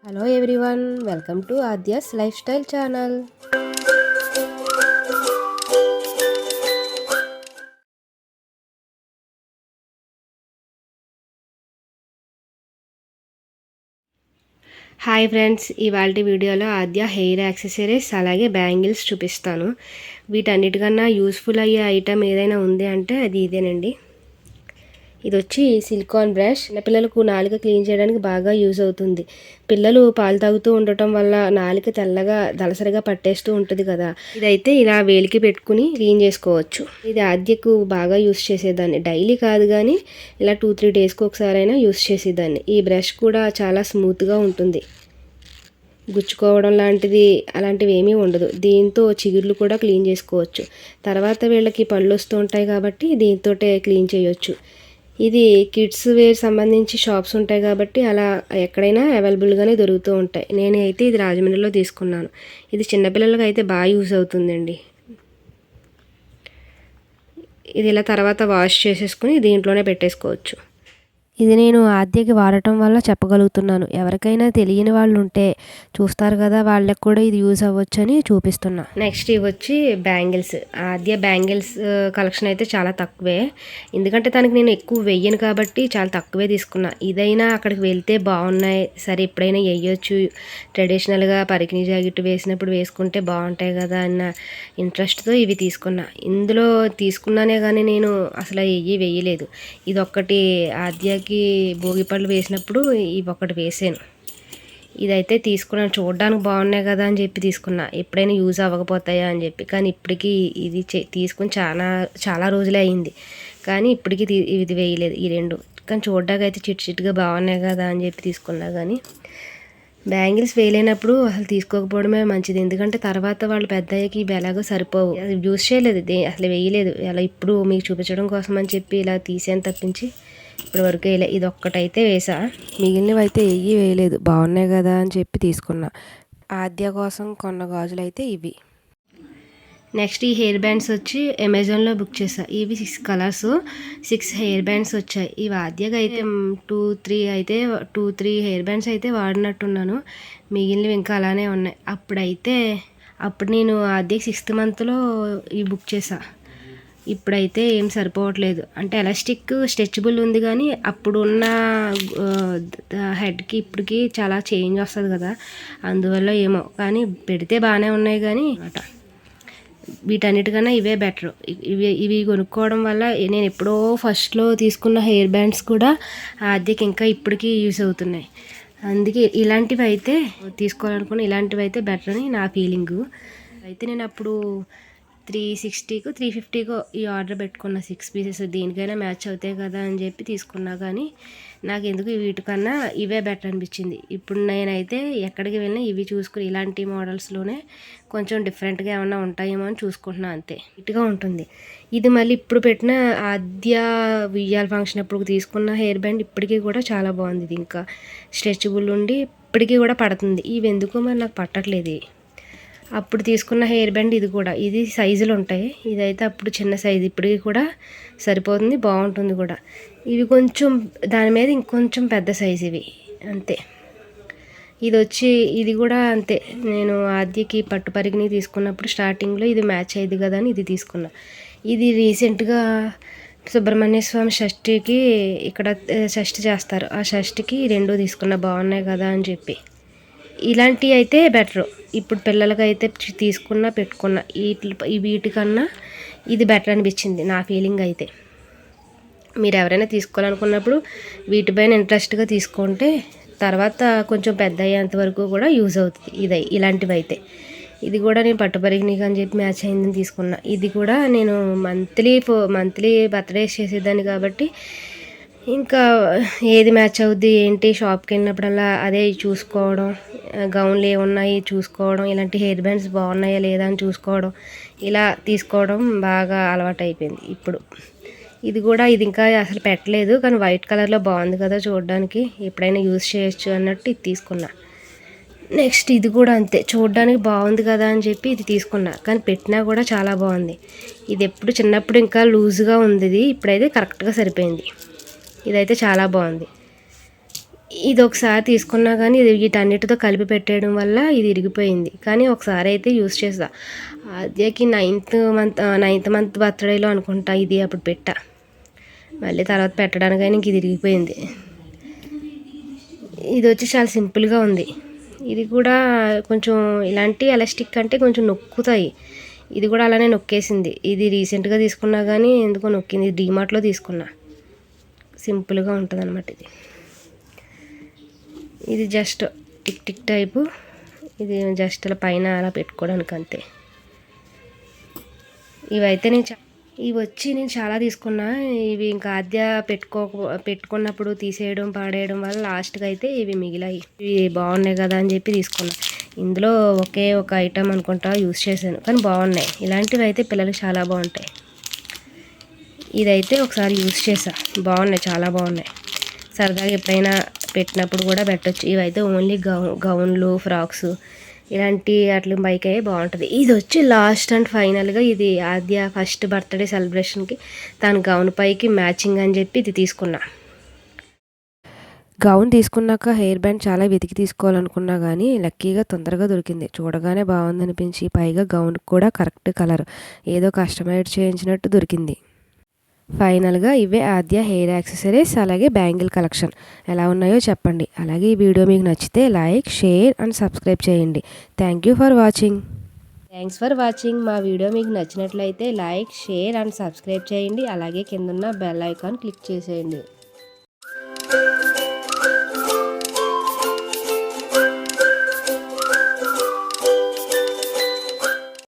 Hello everyone, welcome to Aadya's life style channel. Hi friends, ఇవాళ వీడియోలో ఆద్య hair accessories అలాగే bangles చూపిస్తాను. వీటన్నిటికన్నా యూస్ఫుల్ అయ్యే ఐటమ్ ఏదైనా ఉంది అంటే అది ఇదేనండి. ఇది వచ్చి సిలికాన్ బ్రష్. చిన్నపిల్లలకు నాలుక క్లీన్ చేయడానికి బాగా యూజ్ అవుతుంది. పిల్లలు పాలు తాగుతూ ఉండటం వల్ల నాలుక తెల్లగా దలసరిగా పట్టేస్తూ ఉంటుంది కదా, ఇదైతే ఇలా వేలికి పెట్టుకుని క్లీన్ చేసుకోవచ్చు. ఇది ఆద్యకు బాగా యూస్ చేసేదాన్ని. డైలీ కాదు కానీ ఇలా 2-3 డేస్కి ఒకసారి అయినా యూస్ చేసేదాన్ని. ఈ బ్రష్ కూడా చాలా స్మూత్గా ఉంటుంది, గుచ్చుకోవడం అలాంటివి ఏమీ ఉండదు. దీంతో చిగుర్లు కూడా క్లీన్ చేసుకోవచ్చు. తర్వాత వీళ్ళకి పళ్ళు వస్తూ ఉంటాయి కాబట్టి దీంతో క్లీన్ చేయొచ్చు. ఇది కిడ్స్ వేర్ సంబంధించి షాప్స్ ఉంటాయి కాబట్టి అలా ఎక్కడైనా అవైలబుల్గానే దొరుకుతూ ఉంటాయి. నేను అయితే ఇది రాజమండ్రిలో తీసుకున్నాను. ఇది చిన్నపిల్లలకి అయితే బాగా యూజ్ అవుతుందండి. ఇది ఇలా తర్వాత వాష్ చేసేసుకుని దీంట్లోనే పెట్టేసుకోవచ్చు. ఇది నేను ఆద్యకి వాడటం వల్ల చెప్పగలుగుతున్నాను. ఎవరికైనా తెలియని వాళ్ళు ఉంటే చూస్తారు కదా, వాళ్ళకి కూడా ఇది యూజ్ అవ్వచ్చు అని చూపిస్తున్నా. నెక్స్ట్ ఇవి వచ్చి బ్యాంగిల్స్. ఆద్య బ్యాంగిల్స్ కలెక్షన్ అయితే చాలా తక్కువే, ఎందుకంటే తనకి నేను ఎక్కువ వెయ్యను కాబట్టి చాలా తక్కువే తీసుకున్నా. ఇదైనా అక్కడికి వెళ్తే బాగున్నాయి, సరే ఎప్పుడైనా వేయొచ్చు, ట్రెడిషనల్గా పరికిణి జాకెట్ వేసినప్పుడు వేసుకుంటే బాగుంటాయి కదా అన్న ఇంట్రెస్ట్తో ఇవి తీసుకున్నా. ఇందులో తీసుకున్నానే కానీ నేను అసలు వేయలేదు. ఇది ఒక్కటి ఆద్య భోగిపళ్ళు వేసినప్పుడు ఇవి ఒకటి వేసాను. ఇదైతే తీసుకున్నాను, చూడడానికి బాగున్నాయి కదా అని చెప్పి తీసుకున్నా, ఎప్పుడైనా యూజ్ అవ్వకపోతాయా అని చెప్పి. కానీ ఇప్పటికీ ఇది తీసుకుని చాలా రోజులే అయింది, కానీ ఇప్పటికీ ఇది వేయలేదు ఈ రెండు. కానీ చూడడానికి అయితే చిట్టుగా బాగున్నాయి కదా అని చెప్పి తీసుకున్నా. కానీ బ్యాంగిల్స్ వేయలేనప్పుడు అసలు తీసుకోకపోవడమే మంచిది, ఎందుకంటే తర్వాత వాళ్ళు పెద్ద అయ్యాకి ఇవి ఎలాగో సరిపోవు. అది యూజ్ చేయలేదు, అసలు వేయలేదు. అలా ఇప్పుడు మీకు చూపించడం కోసం అని చెప్పి ఇలా తీసాను తప్పించి ఇప్పటి వరకు వేయలే. ఇది ఒక్కటైతే వేసా, మిగిలినవి అయితే వేయలేదు. బాగున్నాయి కదా అని చెప్పి తీసుకున్నా. ఆద్య కోసం కొన్న గాజులు అయితే ఇవి. నెక్స్ట్ ఈ హెయిర్ బ్యాండ్స్ వచ్చి అమెజాన్లో బుక్ చేసా. ఇవి 6 కలర్స్, 6 హెయిర్ బ్యాండ్స్ వచ్చాయి. ఇవి ఆద్యగా అయితే 2-3 హెయిర్ బ్యాండ్స్ అయితే వాడినట్టున్నాను, మిగిలినవి ఇంకా అలానే ఉన్నాయి. అప్పుడు నేను ఆద్యకి 6th మంత్లో ఇవి బుక్ చేసా. ఇప్పుడైతే ఏం సరిపోవట్లేదు, అంటే ఎలాస్టిక్ స్ట్రెచబుల్ ఉంది కానీ అప్పుడు ఉన్న హెడ్కి ఇప్పటికి చాలా చేంజ్ వస్తుంది కదా, అందువల్ల ఏమో. కానీ పెడితే బాగానే ఉన్నాయి కానీ వీటన్నిటికన్నా ఇవే బెటర్. ఇవి కొనుక్కోవడం వల్ల నేను ఎప్పుడో ఫస్ట్లో తీసుకున్న హెయిర్ బ్యాండ్స్ కూడా ఆద్యకి ఇంకా ఇప్పటికీ యూజ్ అవుతున్నాయి. అందుకే ఇలాంటివి అయితే తీసుకోవాలనుకున్న ఇలాంటివి అయితే బెటర్ అని నా ఫీలింగు. అయితే నేను అప్పుడు 360కో 350కో ఈ ఆర్డర్ పెట్టుకున్న 6 పీసెస్. దీనికైనా మ్యాచ్ అవుతాయి కదా అని చెప్పి తీసుకున్నా, కానీ నాకు ఎందుకు వీటికన్నా ఇవే బెటర్ అనిపించింది. ఇప్పుడు నేనైతే ఎక్కడికి వెళ్ళినా ఇవి చూసుకుని ఇలాంటి మోడల్స్లోనే కొంచెం డిఫరెంట్గా ఏమన్నా ఉంటాయేమో అని చూసుకుంటున్నా, అంతే. నీట్గా ఉంటుంది. ఇది మళ్ళీ ఇప్పుడు పెట్టిన ఆద్య ఉయ్యాల ఫంక్షన్ అప్పుడు తీసుకున్న హెయిర్ బ్యాండ్ ఇప్పటికీ కూడా చాలా బాగుంది. ఇది ఇంకా స్ట్రెచబుల్ ఉండి ఇప్పటికీ కూడా పడుతుంది. ఇవి ఎందుకో మరి నాకు పట్టట్లేదు. అప్పుడు తీసుకున్న హెయిర్ బ్యాండ్ ఇది సైజులు ఉంటాయి. ఇదైతే అప్పుడు చిన్న సైజు, ఇప్పటికి కూడా సరిపోతుంది, బాగుంటుంది కూడా. ఇవి కొంచెం దాని మీద ఇంకొంచెం పెద్ద సైజు ఇవి, అంతే. ఇది కూడా అంతే. నేను ఆద్యకి పట్టు పరిగిణి తీసుకున్నప్పుడు స్టార్టింగ్లో ఇది మ్యాచ్ అయ్యేది కదా అని ఇది తీసుకున్నా. ఇది రీసెంట్గా సుబ్రహ్మణ్య స్వామి షష్ఠికి ఇక్కడ షష్ఠి చేస్తారు, ఆ షష్ఠికి 2 తీసుకున్నా, బాగున్నాయి కదా అని చెప్పి. ఇలాంటివి అయితే బెటరు. ఇప్పుడు పిల్లలకైతే తీసుకున్నా పెట్టుకున్నా వీటికన్నా ఇది బెటర్ అనిపించింది నా ఫీలింగ్ అయితే. మీరు ఎవరైనా తీసుకోవాలనుకున్నప్పుడు వీటిపైన ఇంట్రెస్ట్గా తీసుకుంటే తర్వాత కొంచెం పెద్ద అయ్యేంత వరకు కూడా యూజ్ అవుతుంది ఇలాంటివి అయితే. ఇది కూడా నేను పట్టు పరిగిణికి అని చెప్పి మ్యాచ్ అయిందని తీసుకున్నా. ఇది కూడా నేను మంత్లీ బర్త్డేస్ చేసేదాన్ని కాబట్టి ఇంకా ఏది మ్యాచ్ అవుద్ది ఏంటి షాప్కి వెళ్ళినప్పుడల్లా అదే చూసుకోవడం, గౌన్లు ఏమున్నాయి చూసుకోవడం, ఇలాంటి హెయిర్ బ్యాండ్స్ బాగున్నాయా లేదా అని చూసుకోవడం, ఇలా తీసుకోవడం బాగా అలవాటు అయిపోయింది ఇప్పుడు. ఇది ఇంకా అసలు పెట్టలేదు, కానీ వైట్ కలర్లో బాగుంది కదా చూడడానికి, ఎప్పుడైనా యూజ్ చేయొచ్చు అన్నట్టు ఇది తీసుకున్నా. నెక్స్ట్ ఇది కూడా అంతే, చూడడానికి బాగుంది కదా అని చెప్పి ఇది తీసుకున్నా, కానీ పెట్టినా కూడా చాలా బాగుంది. ఇది చిన్నప్పుడు ఇంకా లూజ్గా ఉంది, ఇప్పుడైతే కరెక్ట్గా సరిపోయింది. ఇదైతే చాలా బాగుంది. ఇది ఒకసారి తీసుకున్నా కానీ ఇది వీటన్నిటితో కలిపి పెట్టేయడం వల్ల ఇది ఇరిగిపోయింది. కానీ ఒకసారి అయితే యూజ్ చేసా. ఆద్యకి నైన్త్ మంత్ బర్త్డేలో అనుకుంటా ఇది అప్పుడు పెట్టా. మళ్ళీ తర్వాత పెట్టడానికైనా ఇంక ఇది ఇరిగిపోయింది. ఇది వచ్చి చాలా సింపుల్గా ఉంది. ఇది కూడా కొంచెం ఇలాంటి ఎలాస్టిక్ అంటే కొంచెం నొక్కుతాయి. ఇది కూడా అలానే నొక్కేసింది. ఇది రీసెంట్గా తీసుకున్నా కానీ ఎందుకో నొక్కింది. డీమార్ట్లో తీసుకున్నా. సింపుల్గా ఉంటుంది అనమాట ఇది. ఇది జస్ట్ టిక్ టిక్ టైపు. ఇది జస్ట్ అలా పైన అలా పెట్టుకోవడానికి అంతే. ఇవైతే ఇవి వచ్చి నేను చాలా తీసుకున్నా. ఇవి ఇంకా ఆద్య పెట్టుకున్నప్పుడు తీసేయడం పాడేయడం వల్ల లాస్ట్గా అయితే ఇవి మిగిలాయి. ఇవి బాగున్నాయి కదా అని చెప్పి తీసుకున్నా. ఇందులో ఒకే ఒక ఐటమ్ అనుకుంటా యూస్ చేశాను, కానీ బాగున్నాయి. ఇలాంటివి అయితే పిల్లలకి చాలా బాగుంటాయి. ఇదైతే ఒకసారి యూస్ చేసా, బాగున్నాయి, చాలా బాగున్నాయి. సరదాగా ఎప్పుడైనా పెట్టినప్పుడు కూడా పెట్టచ్చు. ఇవైతే ఓన్లీ గౌన్లు, ఫ్రాక్స్ ఇలాంటి అట్ల బైక్ అయ్యే బాగుంటుంది. ఇది వచ్చి లాస్ట్ అండ్ ఫైనల్గా ఇది ఆద్య ఫస్ట్ బర్త్డే సెలబ్రేషన్కి తన గౌన్ పైకి మ్యాచింగ్ అని చెప్పి ఇది తీసుకున్నా. గౌన్ తీసుకున్నాక హెయిర్ బ్యాండ్ చాలా వెతికి తీసుకోవాలనుకున్నా కానీ లక్కీగా తొందరగా దొరికింది. చూడగానే బాగుందనిపించి పైగా గౌన్ కూడా కరెక్ట్ కలర్, ఏదో కస్టమైజ్ చేయించినట్టు దొరికింది. ఫైనల్గా ఇవే ఆద్య హెయిర్ యాక్సెసరీస్ అలాగే బ్యాంగిల్ కలెక్షన్. ఎలా ఉన్నాయో చెప్పండి. అలాగే ఈ వీడియో మీకు నచ్చితే లైక్, షేర్ అండ్ సబ్స్క్రైబ్ చేయండి. Thanks for watching. మా వీడియో మీకు నచ్చినట్లయితే లైక్, షేర్ అండ్ సబ్స్క్రైబ్ చేయండి. అలాగే కిందన్న బెల్ ఐకాన్ క్లిక్ చేసేయండి.